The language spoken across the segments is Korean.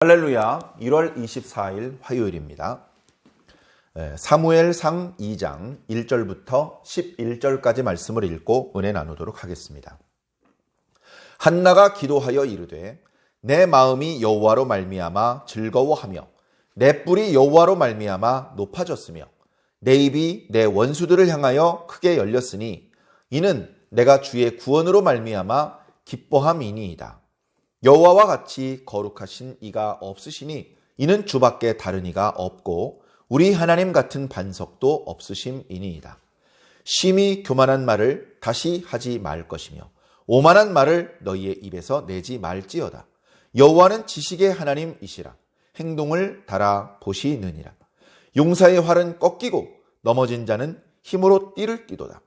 할렐루야. 1월 24일 화요일입니다. 사무엘상 2장 1절부터 11절까지 말씀을 읽고 은혜 나누도록 하겠습니다. 한나가 기도하여 이르되 내 마음이 여호와로 말미암아 즐거워하며 내 뿔이 여호와로 말미암아 높아졌으며 내 입이 내 원수들을 향하여 크게 열렸으니 이는 내가 주의 구원으로 말미암아 기뻐함이니이다. 여호와와 같이 거룩하신 이가 없으시니 이는 주밖에 다른 이가 없고 우리 하나님 같은 반석도 없으심이니이다. 심히 교만한 말을 다시 하지 말 것이며 오만한 말을 너희의 입에서 내지 말지어다. 여호와는 지식의 하나님이시라. 행동을 달아 보시느니라. 용사의 활은 꺾이고 넘어진 자는 힘으로 띠를 띠도다.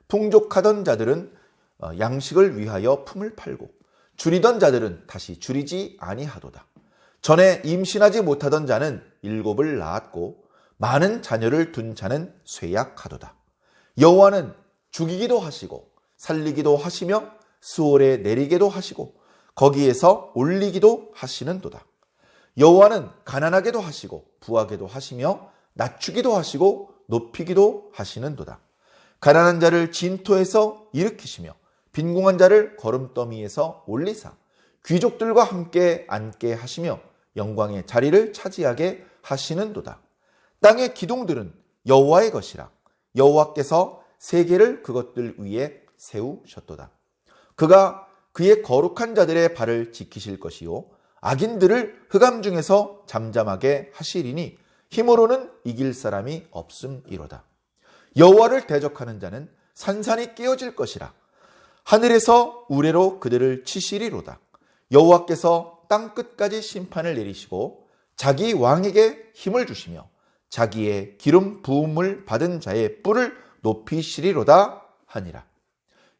풍족하던 자들은 양식을 위하여 품을 팔고 줄이던 자들은 다시 줄이지 아니하도다. 전에 임신하지 못하던 자는 7을 낳았고 많은 자녀를 둔 자는 쇠약하도다. 여호와는 죽이기도 하시고 살리기도 하시며 수월에 내리게도 하시고 거기에서 올리기도 하시는도다. 여호와는 가난하게도 하시고 부하게도 하시며 낮추기도 하시고 높이기도 하시는도다. 가난한 자를 진토에서 일으키시며 빈궁한 자를 거름더미에서 올리사 귀족들과 함께 앉게 하시며 영광의 자리를 차지하게 하시는도다. 땅의 기둥들은 여호와의 것이라. 여호와께서 세계를 그것들 위에 세우셨도다. 그가 그의 거룩한 자들의 발을 지키실 것이요 악인들을 흑암 중에서 잠잠하게 하시리니 힘으로는 이길 사람이 없음이로다. 여호와를 대적하는 자는 산산이 깨어질 것이라. 하늘에서 우레로 그들을 치시리로다. 여호와께서 땅끝까지 심판을 내리시고 자기 왕에게 힘을 주시며 자기의 기름 부음을 받은 자의 뿔을 높이시리로다 하니라.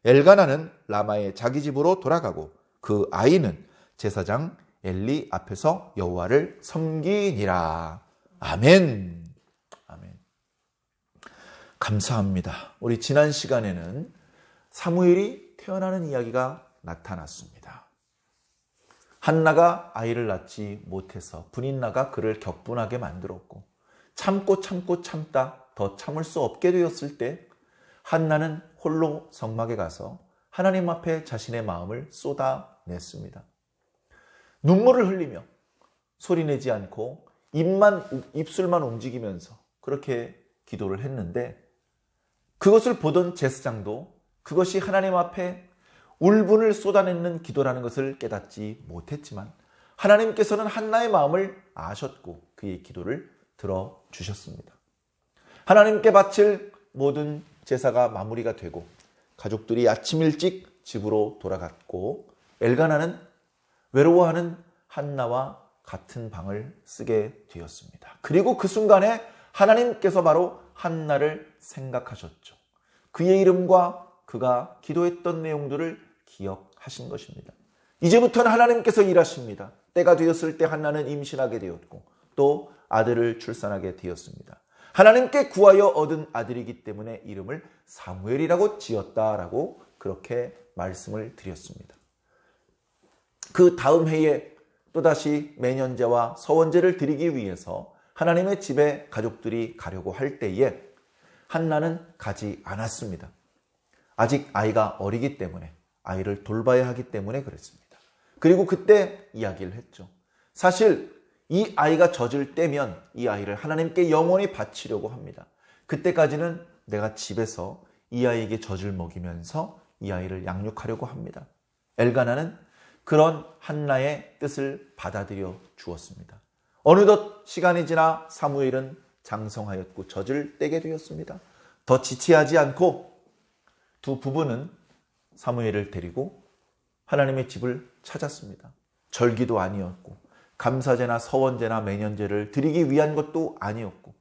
엘가나는 라마의 자기 집으로 돌아가고 그 아이는 제사장 엘리 앞에서 여호와를 섬기니라. 아멘. 아멘. 감사합니다. 우리 지난 시간에는 사무엘이 태어나는 이야기가 나타났습니다. 한나가 아이를 낳지 못해서 분인나가 그를 격분하게 만들었고 참고 참다 더 참을 수 없게 되었을 때 한나는 홀로 성막에 가서 하나님 앞에 자신의 마음을 쏟아냈습니다. 눈물을 흘리며 소리내지 않고 입술만 움직이면서 그렇게 기도를 했는데 그것을 보던 제사장도 그것이 하나님 앞에 울분을 쏟아내는 기도라는 것을 깨닫지 못했지만 하나님께서는 한나의 마음을 아셨고 그의 기도를 들어주셨습니다. 하나님께 바칠 모든 제사가 마무리가 되고 가족들이 아침 일찍 집으로 돌아갔고 엘가나는 외로워하는 한나와 같은 방을 쓰게 되었습니다. 그리고 그 순간에 하나님께서 바로 한나를 생각하셨죠. 그의 이름과 그가 기도했던 내용들을 기억하신 것입니다. 이제부터는 하나님께서 일하십니다. 때가 되었을 때 한나는 임신하게 되었고 또 아들을 출산하게 되었습니다. 하나님께 구하여 얻은 아들이기 때문에 이름을 사무엘이라고 지었다라고 그렇게 말씀을 드렸습니다. 그 다음 해에 또다시 매년제와 서원제를 드리기 위해서 하나님의 집에 가족들이 가려고 할 때에 한나는 가지 않았습니다. 아직 아이가 어리기 때문에 아이를 돌봐야 하기 때문에 그랬습니다. 그리고 그때 이야기를 했죠. 사실 이 아이가 젖을 떼면 이 아이를 하나님께 영원히 바치려고 합니다. 그때까지는 내가 집에서 이 아이에게 젖을 먹이면서 이 아이를 양육하려고 합니다. 엘가나는 그런 한나의 뜻을 받아들여 주었습니다. 어느덧 시간이 지나 사무엘은 장성하였고 젖을 떼게 되었습니다. 더 지체하지 않고 두 부부는 사무엘을 데리고 하나님의 집을 찾았습니다. 절기도 아니었고 감사제나 서원제나 매년제를 드리기 위한 것도 아니었고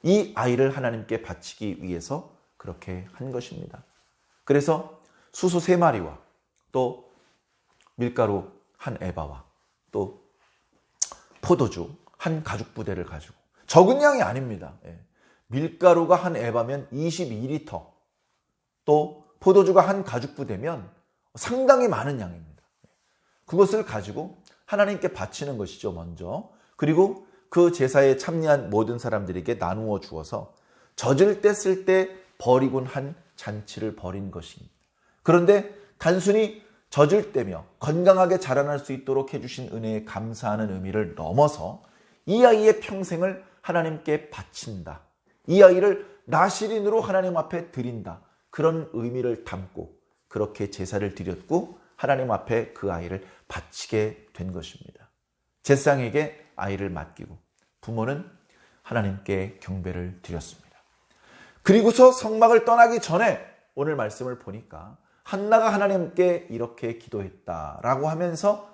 이 아이를 하나님께 바치기 위해서 그렇게 한 것입니다. 그래서 수소 3마리와 또 밀가루 한 에바와 또 포도주 한 가죽 부대를 가지고 적은 양이 아닙니다. 밀가루가 한 에바면 22리터 또 포도주가 한 가죽 부대면 상당히 많은 양입니다. 그것을 가지고 하나님께 바치는 것이죠, 먼저. 그리고 그 제사에 참여한 모든 사람들에게 나누어 주어서 젖을 때 쓸 때 버리곤 한 잔치를 벌인 것입니다. 그런데 단순히 젖을 때며 건강하게 자라날 수 있도록 해주신 은혜에 감사하는 의미를 넘어서 이 아이의 평생을 하나님께 바친다. 이 아이를 나실인으로 하나님 앞에 드린다. 그런 의미를 담고 그렇게 제사를 드렸고 하나님 앞에 그 아이를 바치게 된 것입니다. 제사장에게 아이를 맡기고 부모는 하나님께 경배를 드렸습니다. 그리고서 성막을 떠나기 전에 오늘 말씀을 보니까 한나가 하나님께 이렇게 기도했다라고 하면서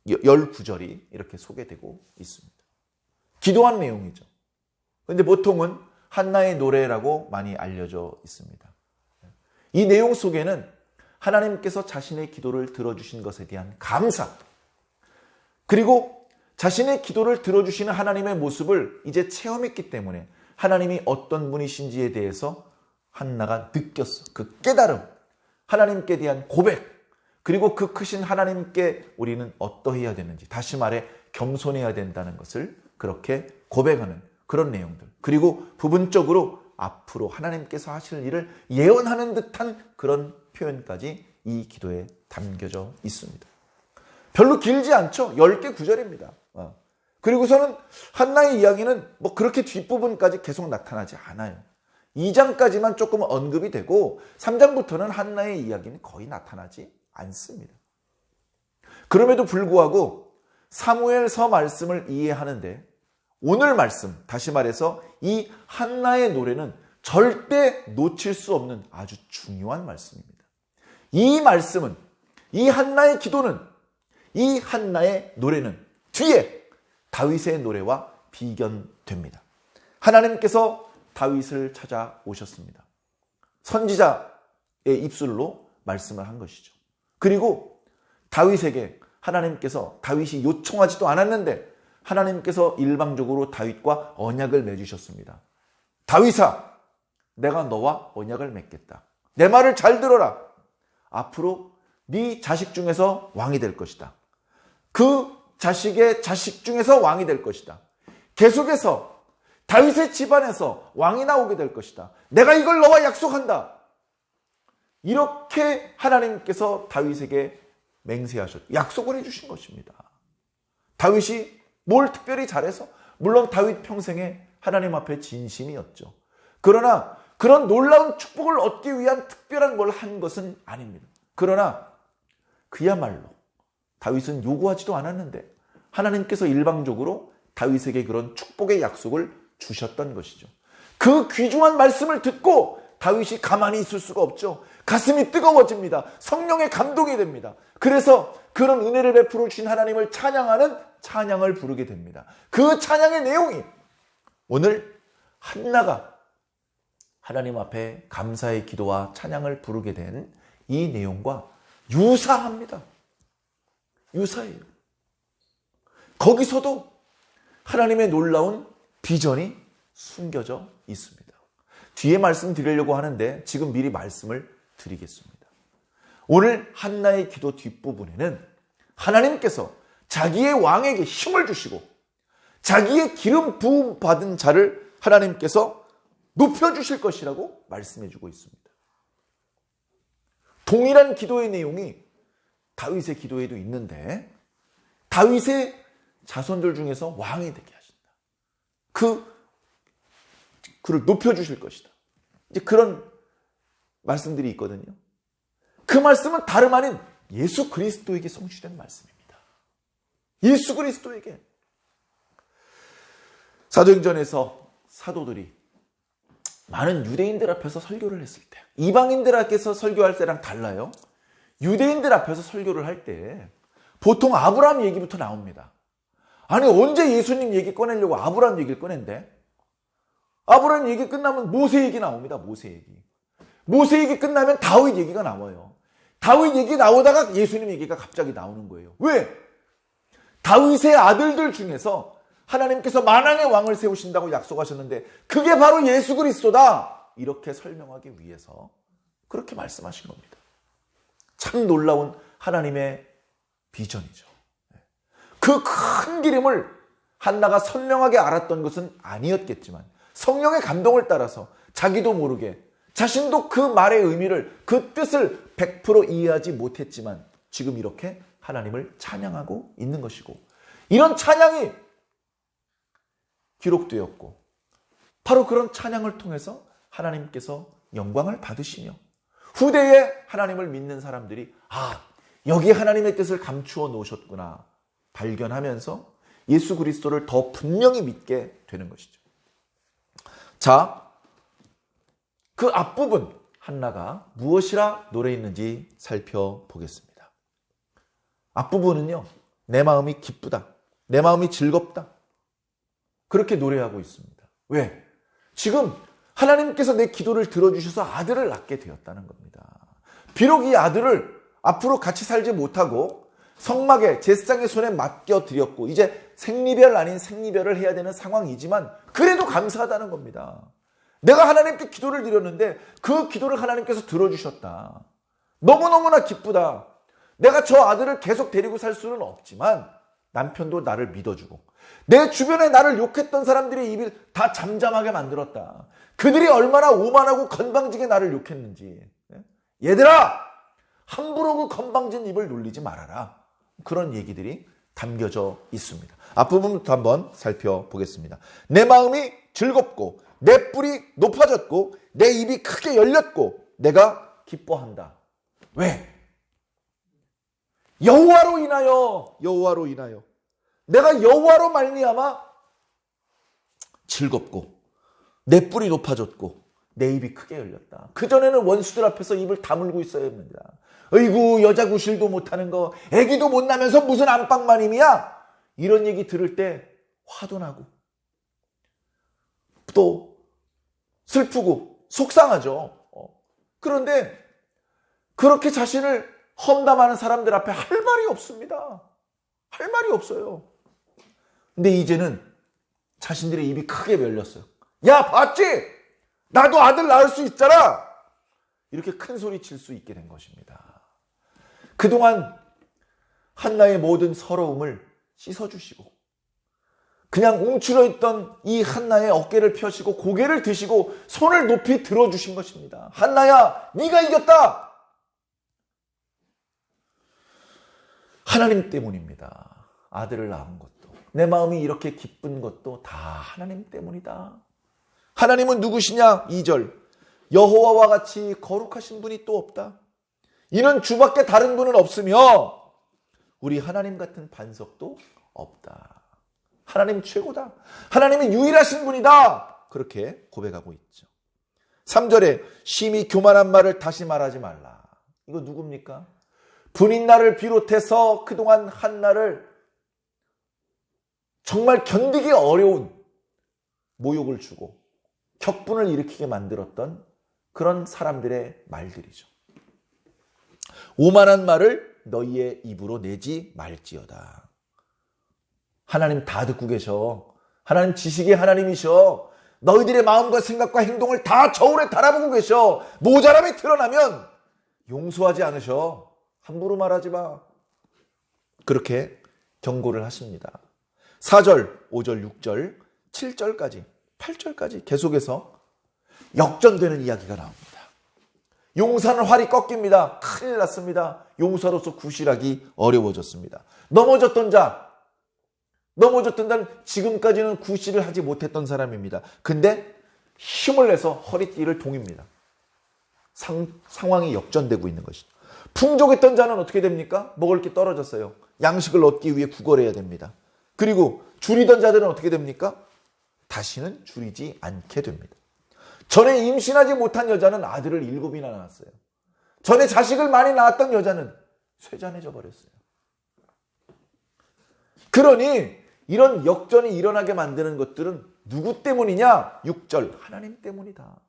19절이 이렇게 소개되고 있습니다. 기도한 내용이죠. 그런데 보통은 한나의 노래라고 많이 알려져 있습니다. 이 내용 속에는 하나님께서 자신의 기도를 들어주신 것에 대한 감사, 그리고 자신의 기도를 들어주시는 하나님의 모습을 이제 체험했기 때문에 하나님이 어떤 분이신지에 대해서 한나가 느꼈어. 그 깨달음, 하나님께 대한 고백, 그리고 그 크신 하나님께 우리는 어떠해야 되는지, 다시 말해 겸손해야 된다는 것을 그렇게 고백하는 그런 내용들, 그리고 부분적으로 앞으로 하나님께서 하실 일을 예언하는 듯한 그런 표현까지 이 기도에 담겨져 있습니다. 별로 길지 않죠? 10개 구절입니다. 그리고서는 한나의 이야기는 뭐 그렇게 뒷부분까지 계속 나타나지 않아요. 2장까지만 조금 언급이 되고 3장부터는 한나의 이야기는 거의 나타나지 않습니다. 그럼에도 불구하고 사무엘서 말씀을 이해하는데 오늘 말씀, 다시 말해서 이 한나의 노래는 절대 놓칠 수 없는 아주 중요한 말씀입니다. 이 말씀은, 이 한나의 기도는, 이 한나의 노래는 뒤에 다윗의 노래와 비견됩니다. 하나님께서 다윗을 찾아오셨습니다. 선지자의 입술로 말씀을 한 것이죠. 그리고 다윗에게 하나님께서, 다윗이 요청하지도 않았는데 하나님께서 일방적으로 다윗과 언약을 맺으셨습니다. 다윗아, 내가 너와 언약을 맺겠다. 내 말을 잘 들어라. 앞으로 네 자식 중에서 왕이 될 것이다. 그 자식의 자식 중에서 왕이 될 것이다. 계속해서 다윗의 집안에서 왕이 나오게 될 것이다. 내가 이걸 너와 약속한다. 이렇게 하나님께서 다윗에게 맹세하셨고 약속을 해주신 것입니다. 다윗이 뭘 특별히 잘해서? 물론 다윗 평생에 하나님 앞에 진심이었죠. 그러나 그런 놀라운 축복을 얻기 위한 특별한 뭘 한 것은 아닙니다. 그러나 그야말로 다윗은 요구하지도 않았는데 하나님께서 일방적으로 다윗에게 그런 축복의 약속을 주셨던 것이죠. 그 귀중한 말씀을 듣고 다윗이 가만히 있을 수가 없죠. 가슴이 뜨거워집니다. 성령의 감동이 됩니다. 그래서 그런 은혜를 베풀어 주신 하나님을 찬양하는 찬양을 부르게 됩니다. 그 찬양의 내용이 오늘 한나가 하나님 앞에 감사의 기도와 찬양을 부르게 된 이 내용과 유사합니다. 유사해요. 거기서도 하나님의 놀라운 비전이 숨겨져 있습니다. 뒤에 말씀드리려고 하는데 지금 미리 말씀을 드리겠습니다. 오늘 한나의 기도 뒷부분에는 하나님께서 자기의 왕에게 힘을 주시고 자기의 기름 부음 받은 자를 하나님께서 높여주실 것이라고 말씀해주고 있습니다. 동일한 기도의 내용이 다윗의 기도에도 있는데 다윗의 자손들 중에서 왕이 되게 하신다. 그를 높여주실 것이다. 이제 그런 말씀들이 있거든요. 그 말씀은 다름 아닌 예수 그리스도에게 성취된 말씀입니다. 예수 그리스도에게. 사도행전에서 사도들이 많은 유대인들 앞에서 설교를 했을 때, 이방인들 앞에서 설교할 때랑 달라요. 유대인들 앞에서 설교를 할 때 보통 아브라함 얘기부터 나옵니다. 아니 언제 예수님 얘기 꺼내려고 아브라함 얘기를 꺼낸대? 아브라함 얘기 끝나면 모세 얘기 나옵니다. 모세 얘기. 모세 얘기 끝나면 다윗 얘기가 나와요. 다윗 얘기 나오다가 예수님 얘기가 갑자기 나오는 거예요. 왜? 다윗의 아들들 중에서 하나님께서 만왕의 왕을 세우신다고 약속하셨는데 그게 바로 예수 그리스도다. 이렇게 설명하기 위해서 그렇게 말씀하신 겁니다. 참 놀라운 하나님의 비전이죠. 그 큰 기름을 한나가 선명하게 알았던 것은 아니었겠지만 성령의 감동을 따라서 자기도 모르게 자신도 그 말의 의미를, 그 뜻을 100% 이해하지 못했지만 지금 이렇게 하나님을 찬양하고 있는 것이고, 이런 찬양이 기록되었고 바로 그런 찬양을 통해서 하나님께서 영광을 받으시며 후대에 하나님을 믿는 사람들이 여기 하나님의 뜻을 감추어 놓으셨구나 발견하면서 예수 그리스도를 더 분명히 믿게 되는 것이죠. 자, 그 앞부분 한나가 무엇이라 노래했는지 살펴보겠습니다. 앞부분은요, 내 마음이 기쁘다, 내 마음이 즐겁다, 그렇게 노래하고 있습니다. 왜? 지금 하나님께서 내 기도를 들어주셔서 아들을 낳게 되었다는 겁니다. 비록 이 아들을 앞으로 같이 살지 못하고 성막에 제사장의 손에 맡겨드렸고 이제 생리별 아닌 생리별을 해야 되는 상황이지만 그래도 감사하다는 겁니다. 내가 하나님께 기도를 드렸는데 그 기도를 하나님께서 들어주셨다. 너무너무나 기쁘다. 내가 저 아들을 계속 데리고 살 수는 없지만 남편도 나를 믿어주고 내 주변에 나를 욕했던 사람들의 입을 다 잠잠하게 만들었다. 그들이 얼마나 오만하고 건방지게 나를 욕했는지. 얘들아, 함부로 그 건방진 입을 놀리지 말아라. 그런 얘기들이 담겨져 있습니다. 앞부분부터 한번 살펴보겠습니다. 내 마음이 즐겁고 내 뿔이 높아졌고 내 입이 크게 열렸고 내가 기뻐한다. 왜? 여호와로 인하여 내가 여호와로 말미암아 즐겁고 내 뿔이 높아졌고 내 입이 크게 열렸다. 그전에는 원수들 앞에서 입을 다물고 있어야 합니다. 어이구, 여자 구실도 못하는 거, 애기도 못 나면서 무슨 안방마님이야? 이런 얘기 들을 때 화도 나고 또 슬프고 속상하죠. 그런데 그렇게 자신을 험담하는 사람들 앞에 할 말이 없습니다. 할 말이 없어요. 근데 이제는 자신들의 입이 크게 열렸어요. 야, 봤지? 나도 아들 낳을 수 있잖아. 이렇게 큰 소리 칠 수 있게 된 것입니다. 그동안 한나의 모든 서러움을 씻어주시고 그냥 움츠러 있던 이 한나의 어깨를 펴시고 고개를 드시고 손을 높이 들어주신 것입니다. 한나야, 네가 이겼다. 하나님 때문입니다. 아들을 낳은 것도, 내 마음이 이렇게 기쁜 것도 다 하나님 때문이다. 하나님은 누구시냐? 2절, 여호와와 같이 거룩하신 분이 또 없다. 이는 주밖에 다른 분은 없으며 우리 하나님 같은 반석도 없다. 하나님 최고다. 하나님은 유일하신 분이다. 그렇게 고백하고 있죠. 3절에 심히 교만한 말을 다시 말하지 말라. 이거 누굽니까? 분인나를 비롯해서 그동안 한나를 정말 견디기 어려운 모욕을 주고 격분을 일으키게 만들었던 그런 사람들의 말들이죠. 오만한 말을 너희의 입으로 내지 말지어다. 하나님 다 듣고 계셔. 하나님 지식의 하나님이셔. 너희들의 마음과 생각과 행동을 다 저울에 달아보고 계셔. 모자람이 드러나면 용서하지 않으셔. 함부로 말하지 마. 그렇게 경고를 하십니다. 4절, 5절, 6절, 7절까지, 8절까지 계속해서 역전되는 이야기가 나옵니다. 용사는 활이 꺾입니다. 큰일 났습니다. 용사로서 구실하기 어려워졌습니다. 넘어졌던 자는 지금까지는 구실을 하지 못했던 사람입니다. 근데 힘을 내서 허리띠를 동입니다. 상황이 역전되고 있는 것이죠. 풍족했던 자는 어떻게 됩니까? 먹을 게 떨어졌어요. 양식을 얻기 위해 구걸해야 됩니다. 그리고 줄이던 자들은 어떻게 됩니까? 다시는 줄이지 않게 됩니다. 전에 임신하지 못한 여자는 아들을 7이나 낳았어요. 전에 자식을 많이 낳았던 여자는 쇠잔해져 버렸어요. 그러니 이런 역전이 일어나게 만드는 것들은 누구 때문이냐? 6절, 하나님 때문이다.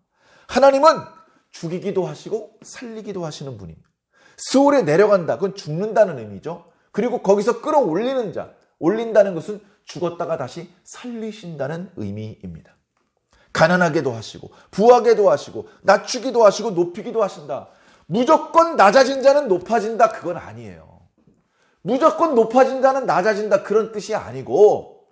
하나님은 죽이기도 하시고 살리기도 하시는 분입니다. 스올에 내려간다, 그건 죽는다는 의미죠. 그리고 거기서 끌어올리는 자, 올린다는 것은 죽었다가 다시 살리신다는 의미입니다. 가난하게도 하시고 부하게도 하시고 낮추기도 하시고 높이기도 하신다. 무조건 낮아진 자는 높아진다, 그건 아니에요. 무조건 높아진다는 낮아진다 그런 뜻이 아니고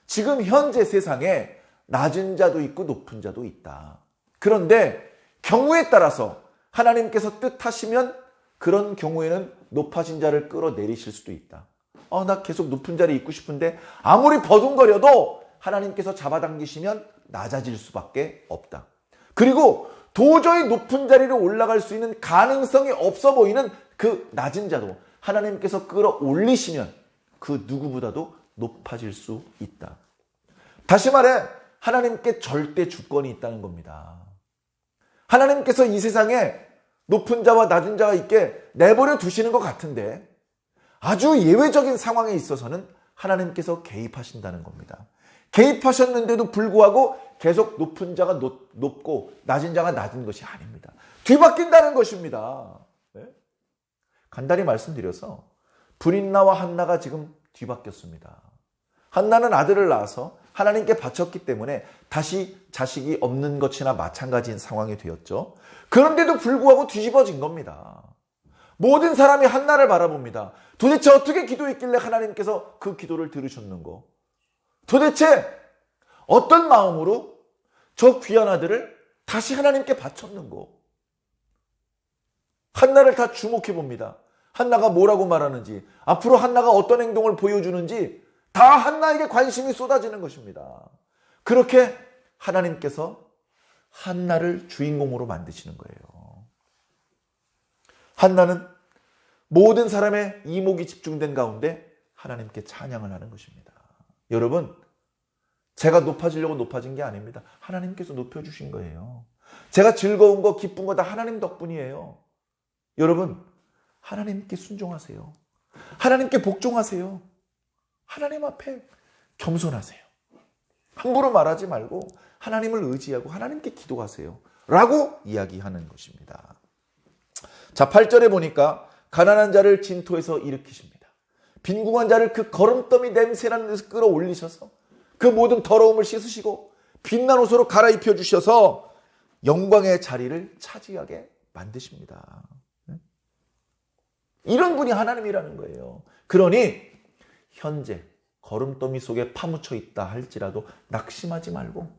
지금 현재 세상에 낮은 자도 있고 높은 자도 있다. 그런데 경우에 따라서 하나님께서 뜻하시면 그런 경우에는 높아진 자를 끌어내리실 수도 있다. 나 계속 높은 자리에 있고 싶은데 아무리 버둥거려도 하나님께서 잡아당기시면 낮아질 수밖에 없다. 그리고 도저히 높은 자리로 올라갈 수 있는 가능성이 없어 보이는 그 낮은 자도 하나님께서 끌어올리시면 그 누구보다도 높아질 수 있다. 다시 말해 하나님께 절대 주권이 있다는 겁니다. 하나님께서 이 세상에 높은 자와 낮은 자가 있게 내버려 두시는 것 같은데 아주 예외적인 상황에 있어서는 하나님께서 개입하신다는 겁니다. 개입하셨는데도 불구하고 계속 높은 자가 높고 낮은 자가 낮은 것이 아닙니다. 뒤바뀐다는 것입니다. 네? 간단히 말씀드려서 브린나와 한나가 지금 뒤바뀌었습니다. 한나는 아들을 낳아서 하나님께 바쳤기 때문에 다시 자식이 없는 것이나 마찬가지인 상황이 되었죠. 그런데도 불구하고 뒤집어진 겁니다. 모든 사람이 한나를 바라봅니다. 도대체 어떻게 기도했길래 하나님께서 그 기도를 들으셨는고? 도대체 어떤 마음으로 저 귀한 아들을 다시 하나님께 바쳤는고? 한나를 다 주목해 봅니다. 한나가 뭐라고 말하는지, 앞으로 한나가 어떤 행동을 보여주는지 다 한나에게 관심이 쏟아지는 것입니다. 그렇게 하나님께서 한나를 주인공으로 만드시는 거예요. 한나는 모든 사람의 이목이 집중된 가운데 하나님께 찬양을 하는 것입니다. 여러분, 제가 높아지려고 높아진 게 아닙니다. 하나님께서 높여주신 거예요. 제가 즐거운 거, 기쁜 거 다 하나님 덕분이에요. 여러분, 하나님께 순종하세요. 하나님께 복종하세요. 하나님 앞에 겸손하세요. 함부로 말하지 말고 하나님을 의지하고 하나님께 기도하세요. 라고 이야기하는 것입니다. 자, 8절에 보니까 가난한 자를 진토에서 일으키십니다. 빈궁한 자를 그 거름더미 냄새나는 데서 끌어올리셔서 그 모든 더러움을 씻으시고 빛난 옷으로 갈아입혀 주셔서 영광의 자리를 차지하게 만드십니다. 이런 분이 하나님이라는 거예요. 그러니 현재 거름더미 속에 파묻혀 있다 할지라도 낙심하지 말고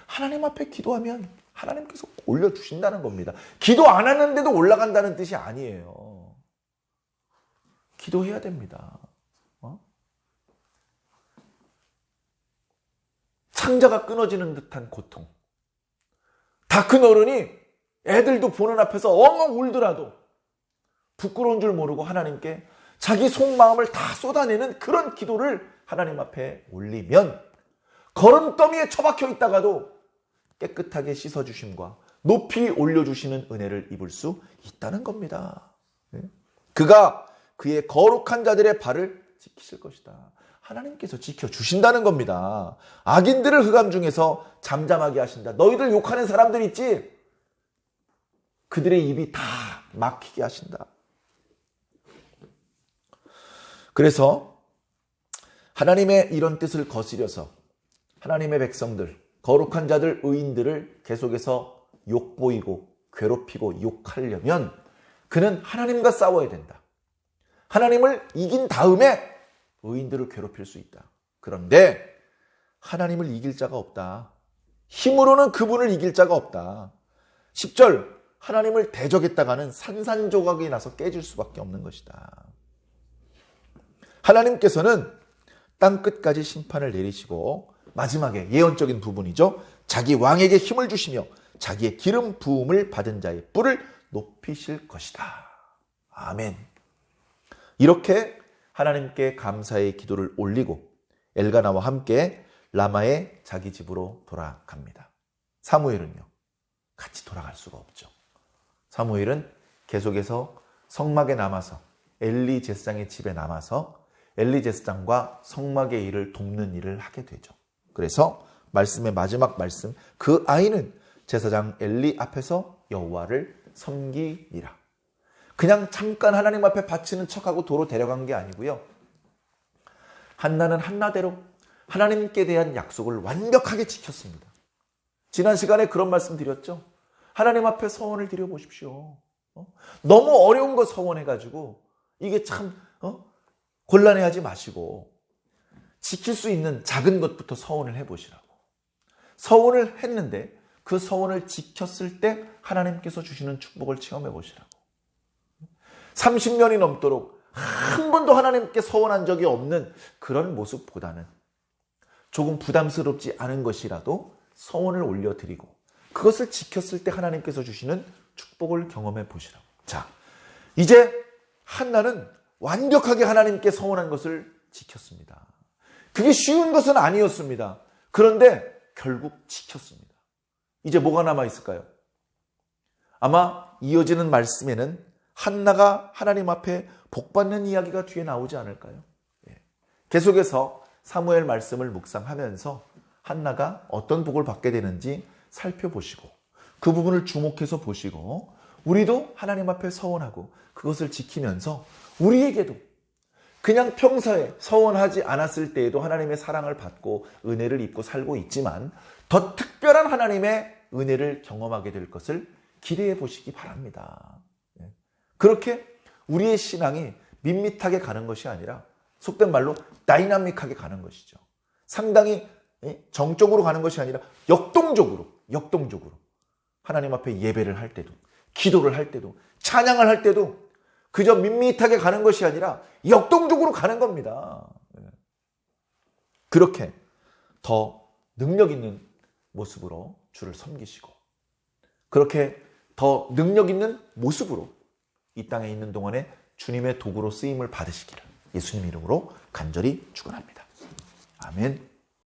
하나님 앞에 기도하면 하나님께서 올려주신다는 겁니다. 기도 안 하는데도 올라간다는 뜻이 아니에요. 기도해야 됩니다. 창자가 끊어지는 듯한 고통. 다 큰 어른이 애들도 보는 앞에서 엉엉 울더라도 부끄러운 줄 모르고 하나님께 자기 속마음을 다 쏟아내는 그런 기도를 하나님 앞에 올리면 거름더미에 처박혀 있다가도 깨끗하게 씻어주심과 높이 올려주시는 은혜를 입을 수 있다는 겁니다. 그가 그의 거룩한 자들의 발을 지키실 것이다. 하나님께서 지켜주신다는 겁니다. 악인들을 흑암 중에서 잠잠하게 하신다. 너희들 욕하는 사람들 있지? 그들의 입이 다 막히게 하신다. 그래서 하나님의 이런 뜻을 거스려서 하나님의 백성들, 거룩한 자들, 의인들을 계속해서 욕보이고 괴롭히고 욕하려면 그는 하나님과 싸워야 된다. 하나님을 이긴 다음에 의인들을 괴롭힐 수 있다. 그런데 하나님을 이길 자가 없다. 힘으로는 그분을 이길 자가 없다. 10절, 하나님을 대적했다가는 산산조각이 나서 깨질 수밖에 없는 것이다. 하나님께서는 땅끝까지 심판을 내리시고 마지막에 예언적인 부분이죠. 자기 왕에게 힘을 주시며 자기의 기름 부음을 받은 자의 뿔을 높이실 것이다. 아멘. 이렇게 하나님께 감사의 기도를 올리고 엘가나와 함께 라마의 자기 집으로 돌아갑니다. 사무엘은요, 같이 돌아갈 수가 없죠. 사무엘은 계속해서 성막에 남아서 엘리 제사장의 집에 남아서 엘리 제사장과 성막의 일을 돕는 일을 하게 되죠. 그래서 말씀의 마지막 말씀, 그 아이는 제사장 엘리 앞에서 여호와를 섬기리라. 그냥 잠깐 하나님 앞에 바치는 척하고 도로 데려간 게 아니고요. 한나는 한나대로 하나님께 대한 약속을 완벽하게 지켰습니다. 지난 시간에 그런 말씀 드렸죠. 하나님 앞에 서원을 드려보십시오. 너무 어려운 거 서원해가지고 이게 참 곤란해하지 마시고 지킬 수 있는 작은 것부터 서원을 해보시라고. 서원을 했는데 그 서원을 지켰을 때 하나님께서 주시는 축복을 체험해 보시라고. 30년이 넘도록 한 번도 하나님께 서원한 적이 없는 그런 모습보다는 조금 부담스럽지 않은 것이라도 서원을 올려드리고 그것을 지켰을 때 하나님께서 주시는 축복을 경험해 보시라고. 자, 이제 한나는 완벽하게 하나님께 서원한 것을 지켰습니다. 그게 쉬운 것은 아니었습니다. 그런데 결국 지켰습니다. 이제 뭐가 남아있을까요? 아마 이어지는 말씀에는 한나가 하나님 앞에 복받는 이야기가 뒤에 나오지 않을까요? 계속해서 사무엘 말씀을 묵상하면서 한나가 어떤 복을 받게 되는지 살펴보시고 그 부분을 주목해서 보시고 우리도 하나님 앞에 서원하고 그것을 지키면서 우리에게도 그냥 평소에 서원하지 않았을 때에도 하나님의 사랑을 받고 은혜를 입고 살고 있지만 더 특별한 하나님의 은혜를 경험하게 될 것을 기대해 보시기 바랍니다. 그렇게 우리의 신앙이 밋밋하게 가는 것이 아니라 속된 말로 다이나믹하게 가는 것이죠. 상당히 정적으로 가는 것이 아니라 역동적으로 하나님 앞에 예배를 할 때도 기도를 할 때도 찬양을 할 때도 그저 밋밋하게 가는 것이 아니라 역동적으로 가는 겁니다. 그렇게 더 능력 있는 모습으로 주를 섬기시고 그렇게 더 능력 있는 모습으로 이 땅에 있는 동안에 주님의 도구로 쓰임을 받으시기를 예수님 이름으로 간절히 축원합니다. 아멘.